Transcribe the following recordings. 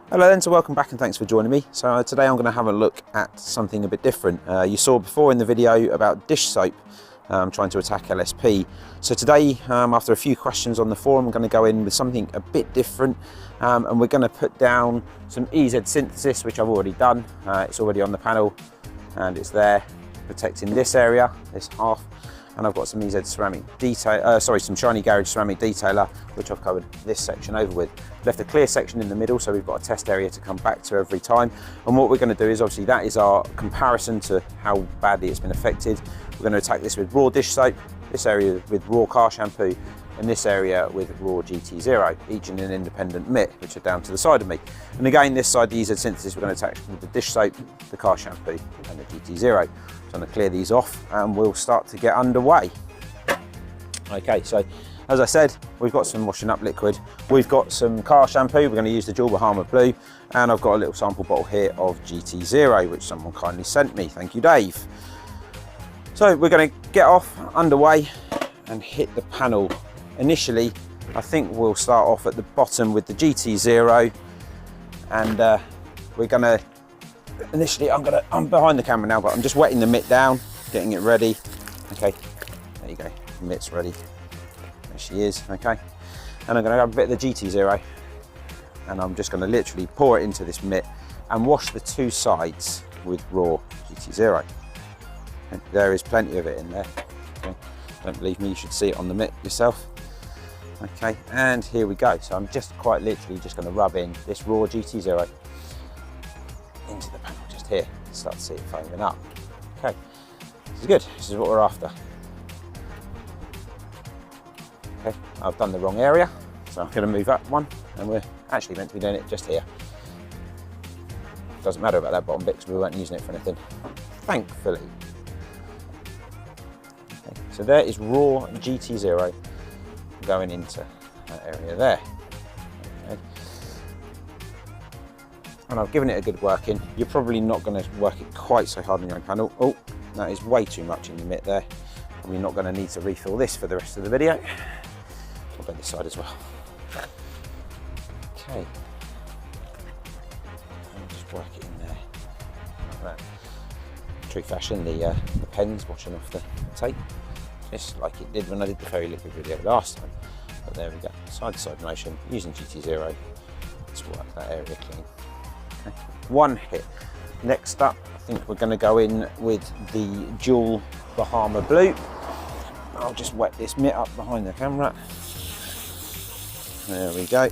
Hello then, so welcome back and thanks for joining me. So today I'm going to have a look at something a bit different. You saw before in the video about dish soap trying to attack LSP. So today, after a few questions on the forum, I'm going to go in with something a bit different, and we're going to put down some EZ synthesis, which I've already done. It's already on the panel and it's there protecting this area, this half. And I've got some EZ ceramic detail, some shiny garage ceramic detailer, which I've covered this section over with. Left a clear section in the middle, so we've got a test area to come back to every time. And what we're going to do is, obviously, that is our comparison to how badly it's been affected. We're going to attack this with raw dish soap, this area with raw car shampoo, and this area with raw GT Zero, each in an independent mitt, which are down to the side of me. And again, this side, the EZ synthesis, we're going to attack with the dish soap, the car shampoo, and the GT Zero. So I'm going to clear these off and we'll start to get underway. Okay, so as I said, we've got some washing up liquid. We've got some car shampoo. We're going to use the Duel Bahama Blue, and I've got a little sample bottle here of GT Zero, which someone kindly sent me. Thank you, Dave. So we're going to get off underway and hit the panel. Initially, I think we'll start off at the bottom with the GT Zero, and we're going to initially, I'm behind the camera now, but I'm just wetting the mitt down, getting it ready. Okay, there you go, the mitt's ready. There she is, okay. And I'm gonna have a bit of the GT Zero, and I'm just gonna literally pour it into this mitt and wash the two sides with raw GT Zero. And there is plenty of it in there. Okay. Don't believe me, you should see it on the mitt yourself. Okay, and here we go. So I'm just quite literally just gonna rub in this raw GT Zero into the panel just here. Start to see it foaming up. Okay, this is good. This is what we're after. Okay, I've done the wrong area, so I'm going to move up one, and we're actually meant to be doing it just here. Doesn't matter about that bottom bit because we weren't using it for anything, thankfully. Okay, so there is raw GT Zero going into that area there. Okay. And I've given it a good work in. You're probably not going to work it quite so hard on your own panel. Oh, that is way too much in the mitt there. Probably not going to need to refill this for the rest of the video. I'll go this side as well. Okay. And just work it in there like that. True fashion, the pen's washing off the tape, just like it did when I did the fairy liquid video last time. But there we go, side to side motion using GT Zero. Let's work that area clean. Okay. One hit. Next up, I think we're going to go in with the Duel Bahama Blue. I'll just wet this mitt up behind the camera. There we go.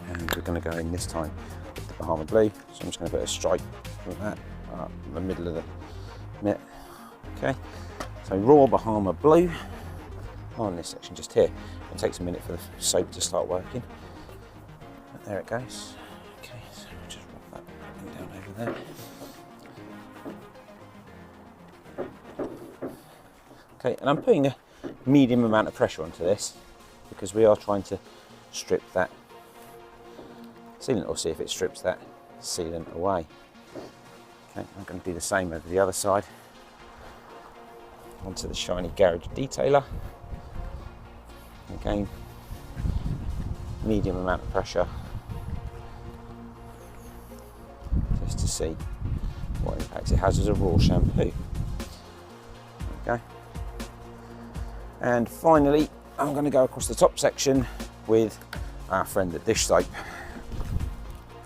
And we're going to go in this time with the Bahama Blue. So I'm just going to put a stripe with that up in the middle of the mitt. Okay. So raw Bahama Blue on this section just here. It takes a minute for the soap to start working. But there it goes. Okay, so we'll just rub that down over there. Okay, and I'm putting a medium amount of pressure onto this because we are trying to strip that sealant, or see if it strips that sealant away. Okay, I'm going to do the same over the other side. Onto the shiny garage detailer. Again, medium amount of pressure just to see what impact it has as a raw shampoo. There we go. And finally, I'm going to go across the top section with our friend the dish soap,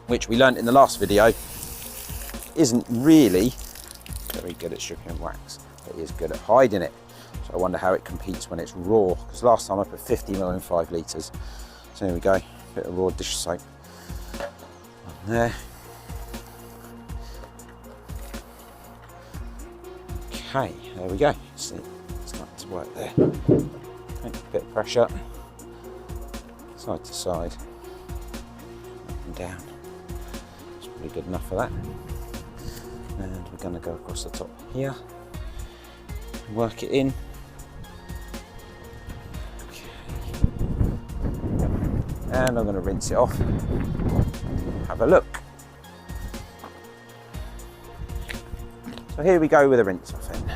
which we learned in the last video isn't really very good at stripping wax. It is good at hiding it. So I wonder how it competes when it's raw, because last time I put 50 ml in 5 litres. So here we go, bit of raw dish soap on there. Okay, there we go. See, it's starting to work there. Okay, bit of pressure, side to side, up and down. It's pretty good enough for that. And we're going to go across the top here. Work it in. Okay. And I'm going to rinse it off. Have a look. So here we go with a rinse off in.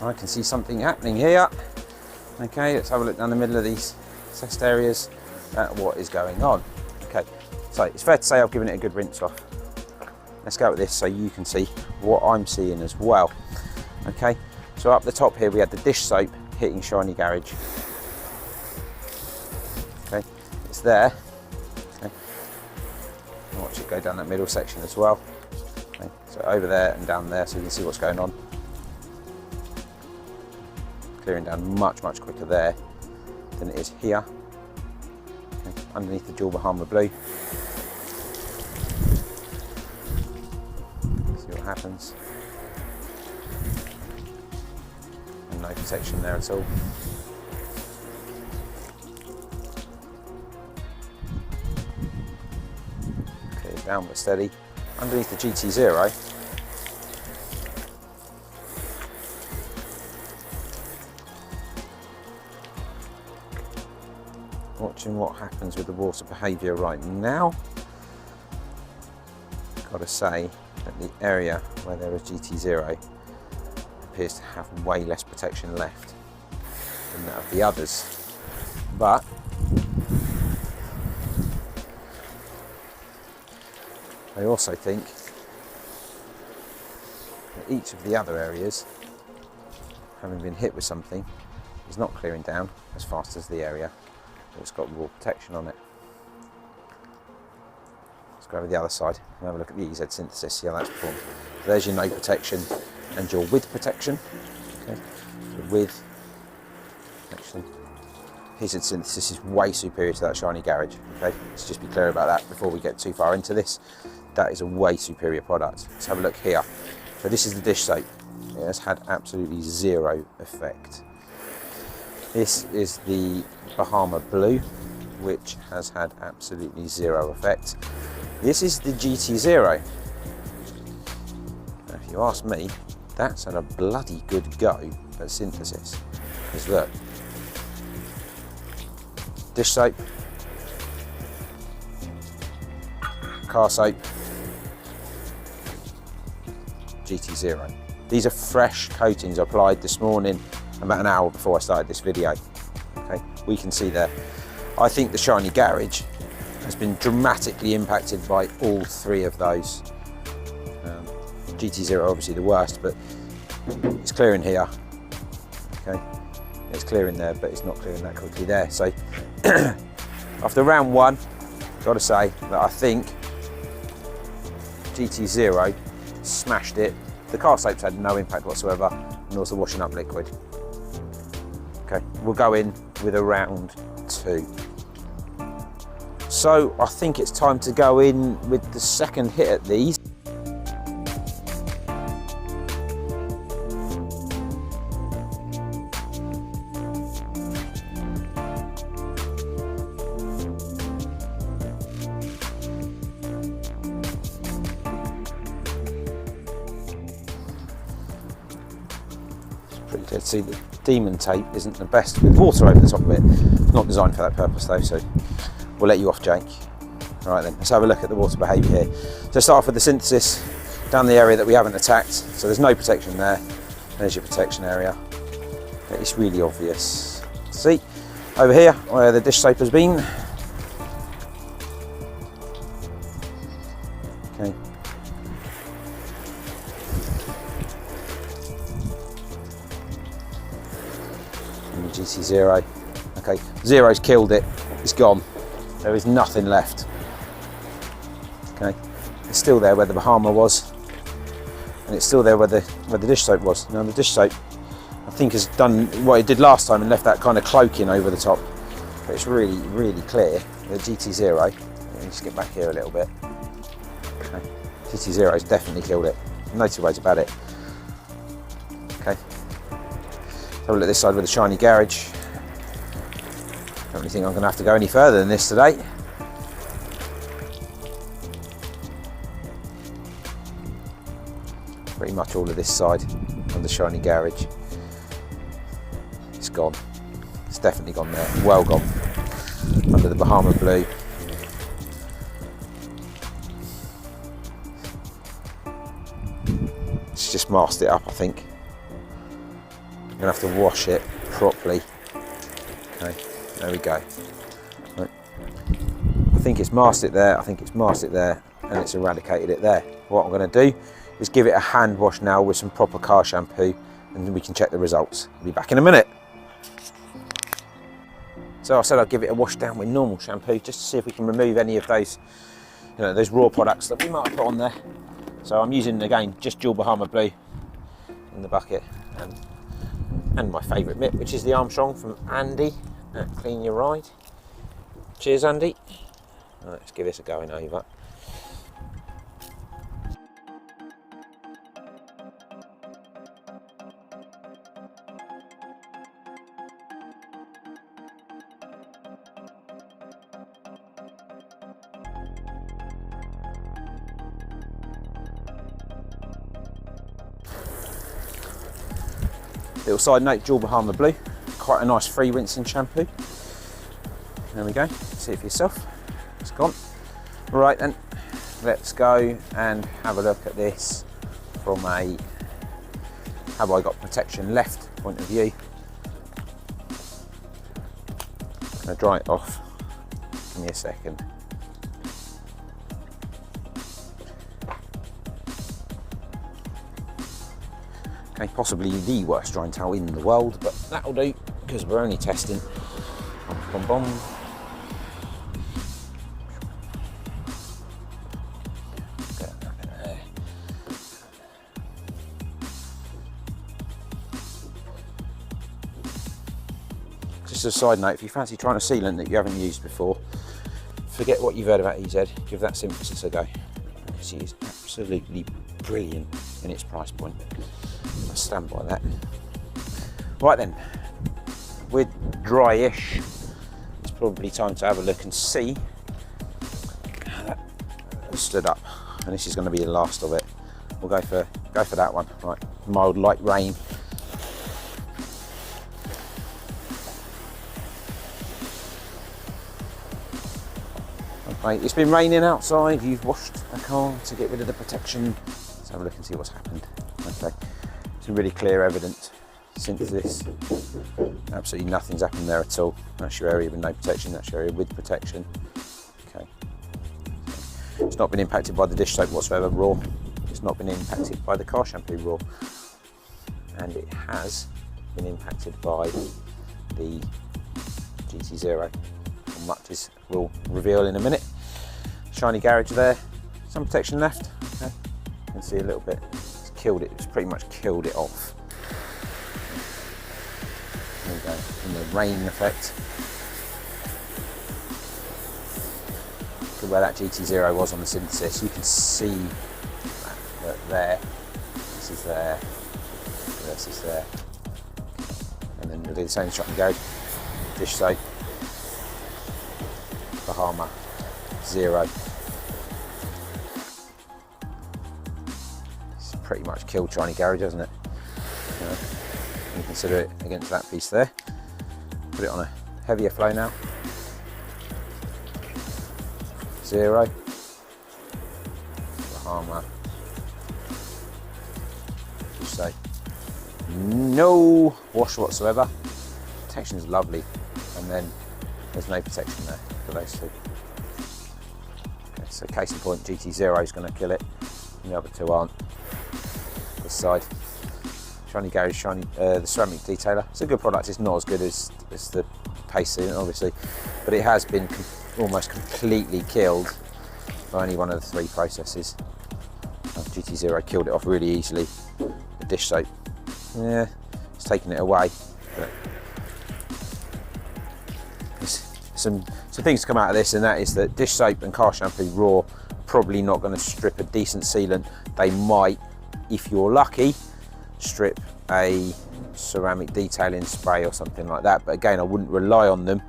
I can see something happening here. Okay, let's have a look down the middle of these test areas at what is going on. Okay, so it's fair to say I've given it a good rinse off. Let's go with this so you can see what I'm seeing as well. Okay, so up the top here we had the dish soap hitting Shiny Garage. Okay, it's there. Okay, watch it go down that middle section as well. Okay, so over there and down there, so you can see what's going on. Clearing down much quicker there than it is here. Okay, underneath the Duel Bahama Blue. See what happens. And no protection there at all. Clear down but steady. Underneath the GT Zero. Watching what happens with the water behaviour right now. Got to say that the area where there is GT Zero appears to have way less protection left than that of the others. But I also think that each of the other areas, having been hit with something, is not clearing down as fast as the area that's got raw protection on it. Let's go over the other side and have a look at the EZ synthesis, see how that's performed. So there's your no protection and your with protection. Okay, so with protection. EZ synthesis is way superior to that Shiny Garage. Okay, let's just be clear about that before we get too far into this. That is a way superior product. Let's have a look here. So this is the dish soap. It has had absolutely zero effect. This is the Bahama Blue, which has had absolutely zero effect. This is the GT Zero. Now, if you ask me, that's had a bloody good go at synthesis. Because look, dish soap, car soap, GT Zero. These are fresh coatings applied this morning, about an hour before I started this video. Okay, we can see there. I think the Shiny Garage has been dramatically impacted by all three of those. GT Zero obviously the worst, but it's clearing here. Okay, it's clearing there, but it's not clearing that quickly there. So after round one, got to say that I think GT Zero smashed it. The car soaps had no impact whatsoever, and also washing up liquid. Okay, we'll go in with a round two. So I think it's time to go in with the second hit at these. Pretty clear to see that Demon tape isn't the best with water over the top of it. Not designed for that purpose though, so we'll let you off, Jake. All right then, let's have a look at the water behaviour here. So start off with the synthesis down the area that we haven't attacked. So there's no protection there. There's your protection area. Okay, it's really obvious. See, over here where the dish soap has been. Okay. And the GT Zero. Okay, Zero's killed it. It's gone. There is nothing left. Okay, it's still there where the Bahama was, and it's still there where the dish soap was. Now the dish soap, I think, has done what it did last time and left that kind of cloaking over the top. But it's really clear. The GT Zero. Let me just get back here a little bit. Okay, GT Zero's definitely killed it. No two ways about it. Okay. Have a look at this side with the Shiny Garage. Don't really think I'm going to have to go any further than this today. Pretty much all of this side of the Shiny Garage. It's gone. It's definitely gone there. Well gone. Under the Bahama Blue. It's just masked it up, I think. gonna have to wash it properly. Okay, there we go. Right. I think it's masked it there, I think it's masked it there, and it's eradicated it there. What I'm gonna do is give it a hand wash now with some proper car shampoo, and we can check the results. I'll be back in a minute. So I said I'd give it a wash down with normal shampoo just to see if we can remove any of those, those raw products that we might have put on there. So I'm using, again, just Duel Bahama Blue in the bucket, and my favourite mitt, which is the Armstrong from Andy at Clean Your Ride. Cheers, Andy. Right, let's give this a going over. Little side note, Duel Bahama Blue, quite a nice free rinsing shampoo. There we go, see it for yourself, it's gone. Right then, let's go and have a look at this from a have I got protection left point of view. I'm gonna dry it off, give me a second. Okay, possibly the worst drying towel in the world, but that'll do because we're only testing. Bom, bom, bom. Get that in there. Just a side note, if you fancy trying a sealant that you haven't used before, forget what you've heard about EZ, give that Synthesis a go. Because it is absolutely brilliant in its price point. I stand by that. Right then, we're dry-ish. It's probably time to have a look and see how that stood up. And this is going to be the last of it. We'll go for that one. Right, mild light rain. Okay, it's been raining outside. You've washed a car to get rid of the protection. Let's have a look and see what's happened. Okay. Some really clear evidence since this. Absolutely nothing's happened there at all. That's your area with no protection, that's your area with protection. Okay. It's not been impacted by the dish soap whatsoever raw. It's not been impacted by the car shampoo raw. And it has been impacted by the GT Zero. How much is we'll reveal in a minute. Shiny Garage there. Some protection left. Okay. You can see a little bit. Killed it, it's pretty much killed it off. There we go, and the rain effect. Look where that GT Zero was on the Synthesis. You can see that there, this is there, this is there. And then we'll do the same shot and go. Dish soap, Bahama Zero. Pretty much killed Shiny Garage, hasn't it? You consider it against that piece there. Put it on a heavier flow now. Zero. Bahama. Just say no wash whatsoever. Protection is lovely, and then there's no protection there for those two. Okay, so case in point, GT Zero is going to kill it, and the other two aren't. This side, Shiny Garage, the ceramic detailer. It's a good product. It's not as good as the paste sealant, obviously, but it has been almost completely killed by only one of the three processes. GT Zero killed it off really easily. The dish soap, yeah, it's taken it away. But some things to come out of this, and that is that dish soap and car shampoo raw probably not going to strip a decent sealant. They might, if you're lucky, strip a ceramic detailing spray or something like that, but again, I wouldn't rely on them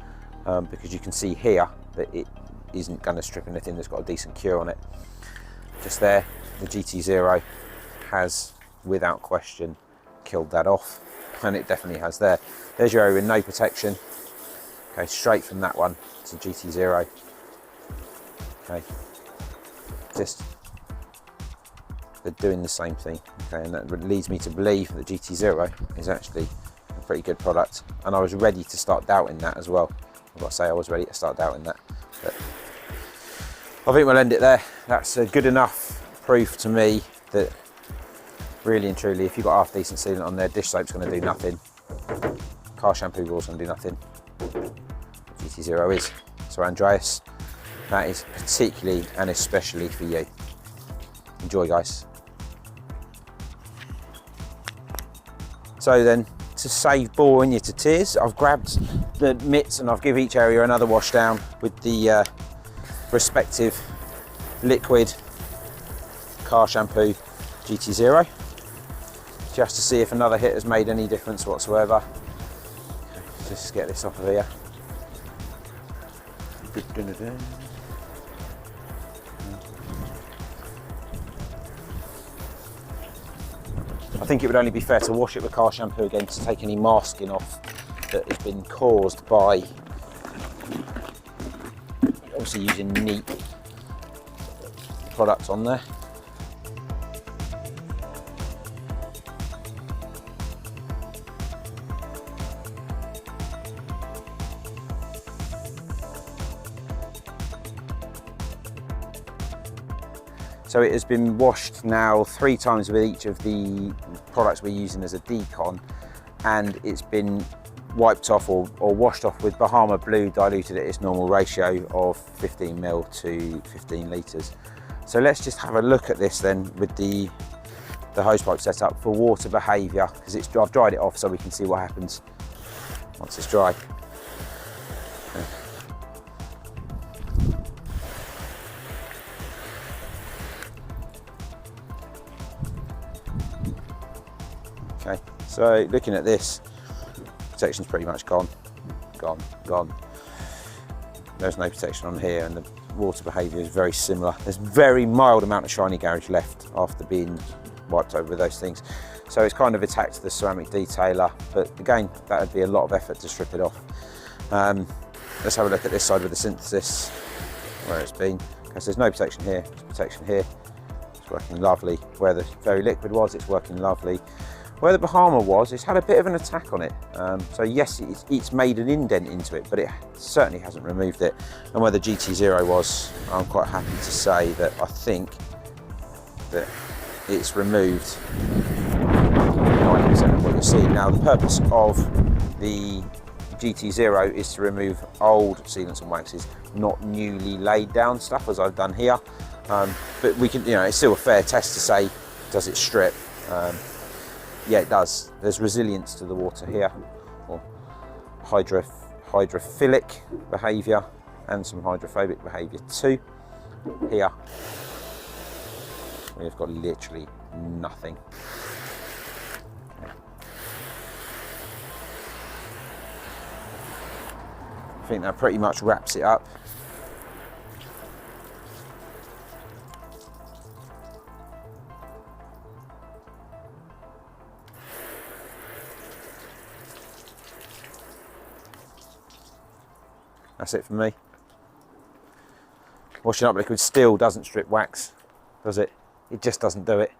because you can see here that it isn't going to strip anything that's got a decent cure on it. Just there, the GT Zero has without question killed that off, and it definitely has there. There's your area with no protection. Okay, straight from that one to GT Zero. Okay, just they're doing the same thing. Okay, and that leads me to believe that GT Zero is actually pretty good product, and I was ready to start doubting that as well. I've got to say, I was ready to start doubting that, but I think we'll end it there. That's a good enough proof to me that really and truly, if you've got half decent sealant on there, dish soap's going to do nothing. Car shampoo is going to do nothing. GT Zero is. So Andreas, that is particularly and especially for you. Enjoy, guys. So then, to save boring you to tears, I've grabbed the mitts and I've given each area another wash down with the respective liquid car shampoo GT Zero, just to see if another hit has made any difference whatsoever. Okay, just get this off of here. I think it would only be fair to wash it with car shampoo again to take any masking off that has been caused by obviously using neat products on there. So it has been washed now 3 times with each of the products we're using as a decon, and it's been wiped off or washed off with Bahama Blue diluted at its normal ratio of 15 ml to 15 litres. So let's just have a look at this then with the hose pipe set up for water behaviour, because I've dried it off so we can see what happens once it's dry. Okay, so looking at this, protection's pretty much gone. There's no protection on here, and the water behaviour is very similar. There's very mild amount of shiny garage left after being wiped over with those things. So it's kind of attacked the ceramic detailer, but again, that would be a lot of effort to strip it off. Let's have a look at this side with the synthesis, where it's been. Okay, so there's no protection here, there's protection here. It's working lovely. Where the very liquid was, it's working lovely. Where the Bahama was, it's had a bit of an attack on it. So yes, it's made an indent into it, but it certainly hasn't removed it. And where the GT Zero was, I'm quite happy to say that I think that it's removed 90% of what you're seeing. Now, the purpose of the GT Zero is to remove old sealants and waxes, not newly laid down stuff as I've done here. But we can, it's still a fair test to say, does it strip? Yeah, it does. There's resilience to the water here, or hydrophilic behaviour and some hydrophobic behaviour too. Here, we've got literally nothing. Okay. I think that pretty much wraps it up. That's it for me. Washing up liquid still doesn't strip wax, does it? It just doesn't do it.